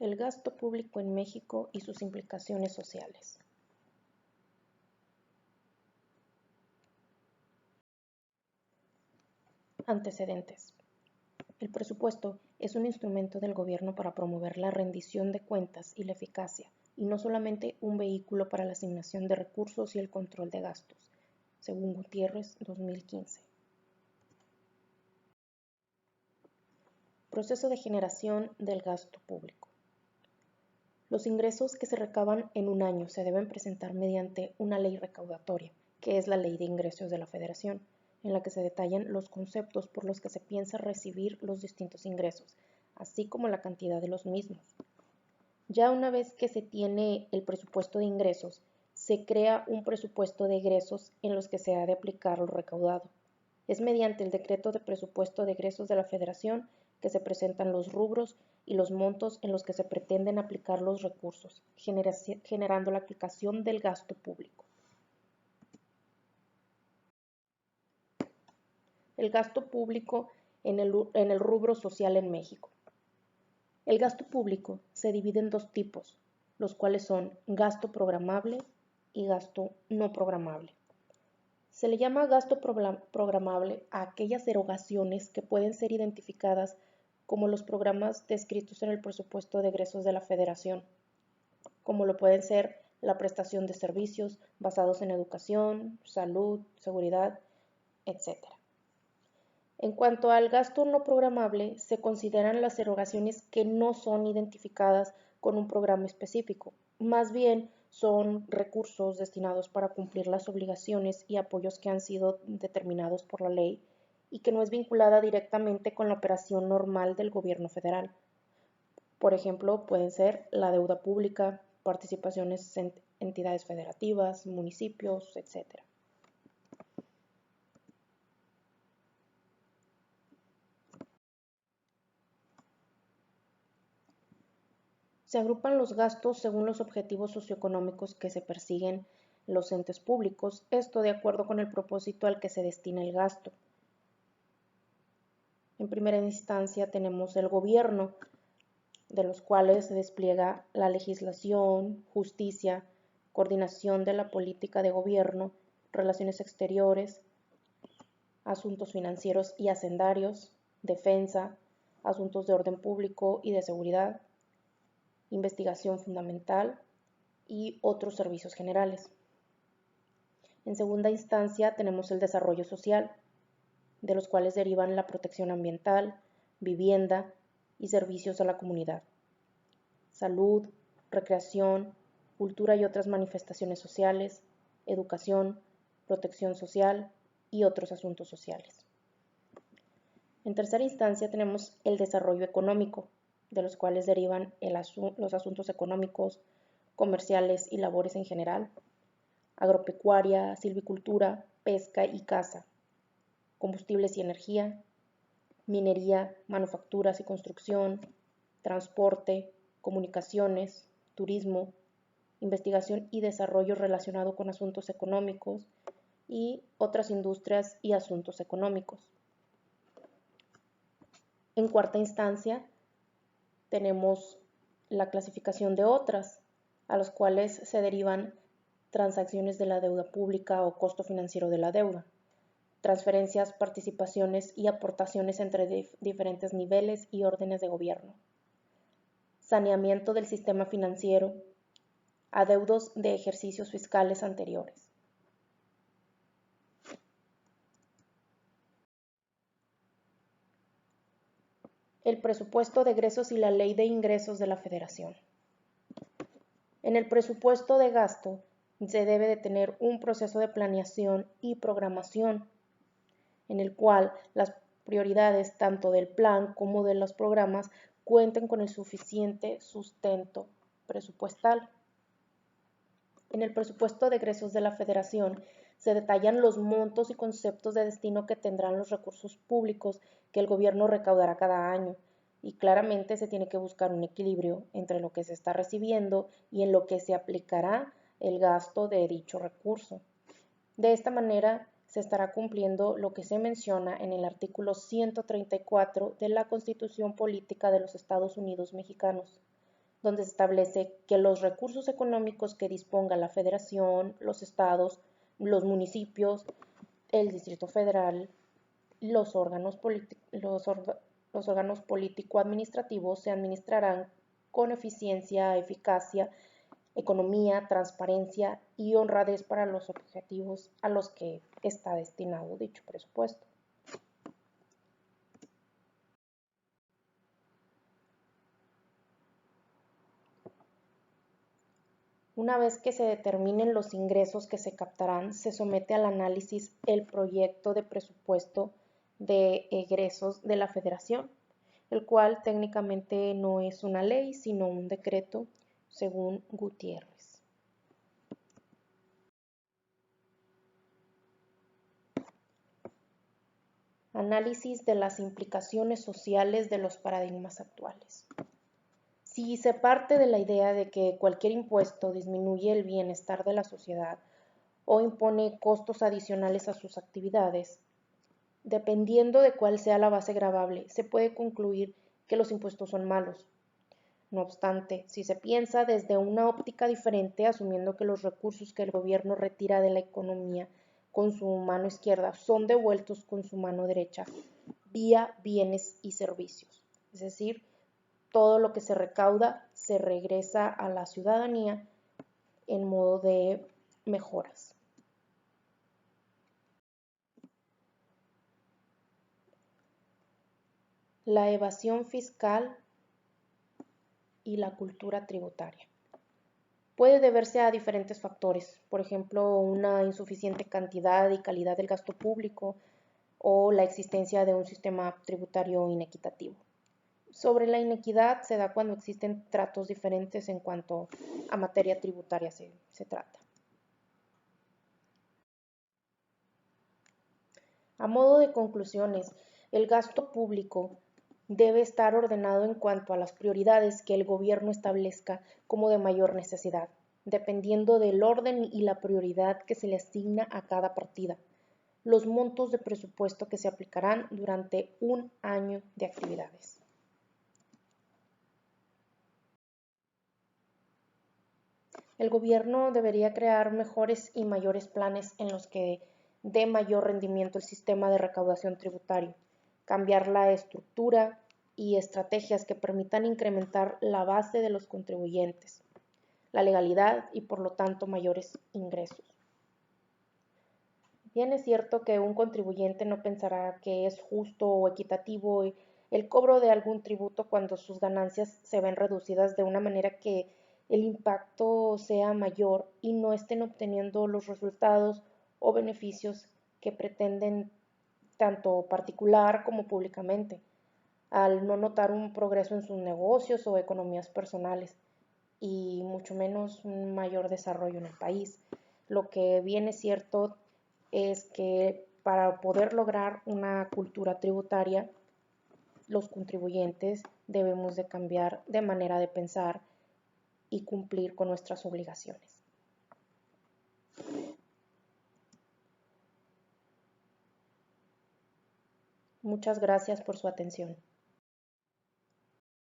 El gasto público en México y sus implicaciones sociales. Antecedentes. El presupuesto es un instrumento del gobierno para promover la rendición de cuentas y la eficacia, y no solamente un vehículo para la asignación de recursos y el control de gastos, según Gutiérrez, 2015. Proceso de generación del gasto público. Los ingresos que se recaban en un año se deben presentar mediante una ley recaudatoria, que es la Ley de Ingresos de la Federación, en la que se detallan los conceptos por los que se piensa recibir los distintos ingresos, así como la cantidad de los mismos. Ya una vez que se tiene el presupuesto de ingresos, se crea un presupuesto de egresos en los que se ha de aplicar lo recaudado. Es mediante el Decreto de Presupuesto de Egresos de la Federación que se presentan los rubros y los montos en los que se pretenden aplicar los recursos, generando la aplicación del gasto público. El gasto público en el rubro social en México. El gasto público se divide en dos tipos, los cuales son gasto programable y gasto no programable. Se le llama gasto programable a aquellas erogaciones que pueden ser identificadas como los programas descritos en el presupuesto de egresos de la Federación, como lo pueden ser la prestación de servicios basados en educación, salud, seguridad, etc. En cuanto al gasto no programable, se consideran las erogaciones que no son identificadas con un programa específico, más bien son recursos destinados para cumplir las obligaciones y apoyos que han sido determinados por la ley y que no es vinculada directamente con la operación normal del gobierno federal. Por ejemplo, pueden ser la deuda pública, participaciones en entidades federativas, municipios, etc. Se agrupan los gastos según los objetivos socioeconómicos que se persiguen los entes públicos, esto de acuerdo con el propósito al que se destina el gasto. En primera instancia tenemos el gobierno, de los cuales se despliega la legislación, justicia, coordinación de la política de gobierno, relaciones exteriores, asuntos financieros y hacendarios, defensa, asuntos de orden público y de seguridad, investigación fundamental y otros servicios generales. En segunda instancia tenemos el desarrollo social, de los cuales derivan la protección ambiental, vivienda y servicios a la comunidad, salud, recreación, cultura y otras manifestaciones sociales, educación, protección social y otros asuntos sociales. En tercera instancia tenemos el desarrollo económico, de los cuales derivan los asuntos económicos, comerciales y labores en general, agropecuaria, silvicultura, pesca y caza, combustibles y energía, minería, manufacturas y construcción, transporte, comunicaciones, turismo, investigación y desarrollo relacionado con asuntos económicos y otras industrias y asuntos económicos. En cuarta instancia, tenemos la clasificación de otras, a los cuales se derivan transacciones de la deuda pública o costo financiero de la deuda, transferencias, participaciones y aportaciones entre diferentes niveles y órdenes de gobierno, saneamiento del sistema financiero, adeudos de ejercicios fiscales anteriores. El presupuesto de egresos y la Ley de Ingresos de la Federación. En el presupuesto de gasto se debe de tener un proceso de planeación y programación, en el cual las prioridades tanto del plan como de los programas cuenten con el suficiente sustento presupuestal. En el presupuesto de egresos de la Federación se detallan los montos y conceptos de destino que tendrán los recursos públicos que el gobierno recaudará cada año, y claramente se tiene que buscar un equilibrio entre lo que se está recibiendo y en lo que se aplicará el gasto de dicho recurso. De esta manera se estará cumpliendo lo que se menciona en el artículo 134 de la Constitución Política de los Estados Unidos Mexicanos, donde se establece que los recursos económicos que disponga la Federación, los estados, los municipios, el Distrito Federal, los órganos político-administrativos se administrarán con eficiencia, eficacia, economía, transparencia y honradez para los objetivos a los que está destinado dicho presupuesto. Una vez que se determinen los ingresos que se captarán, se somete al análisis el proyecto de presupuesto de egresos de la Federación, el cual técnicamente no es una ley, sino un decreto, según Gutiérrez. Análisis de las implicaciones sociales de los paradigmas actuales. Si se parte de la idea de que cualquier impuesto disminuye el bienestar de la sociedad o impone costos adicionales a sus actividades, dependiendo de cuál sea la base gravable, se puede concluir que los impuestos son malos. No obstante, si se piensa desde una óptica diferente, asumiendo que los recursos que el gobierno retira de la economía con su mano izquierda son devueltos con su mano derecha vía bienes y servicios, es decir, todo lo que se recauda se regresa a la ciudadanía en modo de mejoras. La evasión fiscal y la cultura tributaria. Puede deberse a diferentes factores, por ejemplo, una insuficiente cantidad y calidad del gasto público o la existencia de un sistema tributario inequitativo. Sobre la inequidad se da cuando existen tratos diferentes en cuanto a materia tributaria se trata. A modo de conclusiones, el gasto público debe estar ordenado en cuanto a las prioridades que el gobierno establezca como de mayor necesidad, dependiendo del orden y la prioridad que se le asigna a cada partida, los montos de presupuesto que se aplicarán durante un año de actividades. El gobierno debería crear mejores y mayores planes en los que dé mayor rendimiento el sistema de recaudación tributario, cambiar la estructura y estrategias que permitan incrementar la base de los contribuyentes, la legalidad y por lo tanto mayores ingresos. Bien es cierto que un contribuyente no pensará que es justo o equitativo el cobro de algún tributo cuando sus ganancias se ven reducidas de una manera que el impacto sea mayor y no estén obteniendo los resultados o beneficios que pretenden tanto particular como públicamente, al no notar un progreso en sus negocios o economías personales y mucho menos un mayor desarrollo en el país. Lo que bien es cierto es que para poder lograr una cultura tributaria, los contribuyentes debemos de cambiar de manera de pensar y cumplir con nuestras obligaciones. Muchas gracias por su atención.